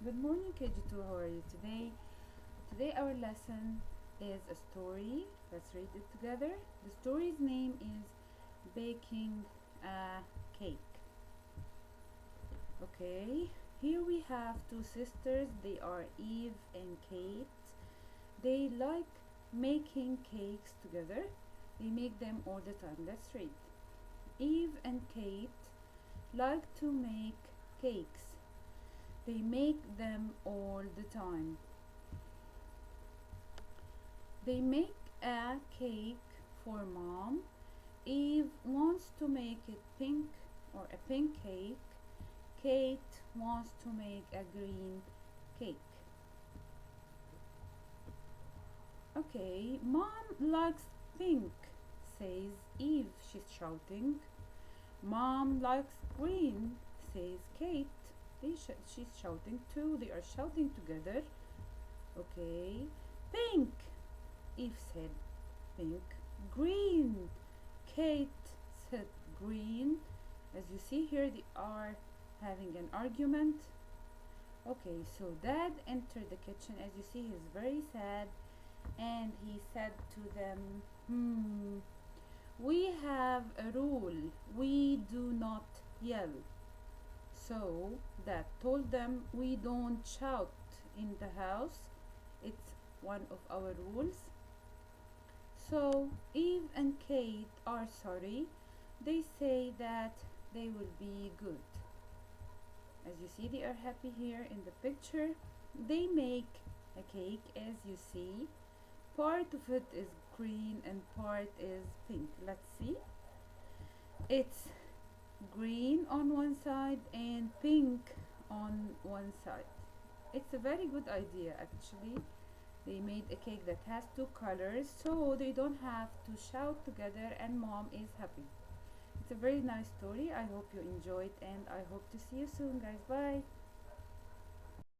Good morning, KG2. How are you today? Today, our lesson is a story. Let's read it together. The story's name is Baking a Cake. Okay, here we have two sisters. They are Eve and Kate. They like making cakes together. They make them all the time. Let's read. Eve and Kate like to make cakes. They make them all the time. They make a cake for mom. Eve wants to make it pink or a pink cake. Kate wants to make a green cake. Okay, mom likes pink, says Eve. She's shouting. Mom likes green, says Kate. She's shouting too. They are shouting together. Okay. Pink, Eve said. Pink. Green, Kate said. Green. As you see here, they are having an argument. Okay, so dad entered the kitchen. As you see, he's very sad. And he said to them, we have a rule. We do not yell. So dad told them we don't shout in the house. It's one of our rules. So Eve and Kate are sorry. They say that they will be good. As you see, they are happy here in the picture. They make a cake, as you see. Part of it is green and part is pink. Let's see. It's green on one side and pink on one side. It's a very good idea actually. They made a cake that has two colors so they don't have to shout together and mom is happy. It's a very nice story. I hope you enjoyed and I hope to see you soon, guys. Bye.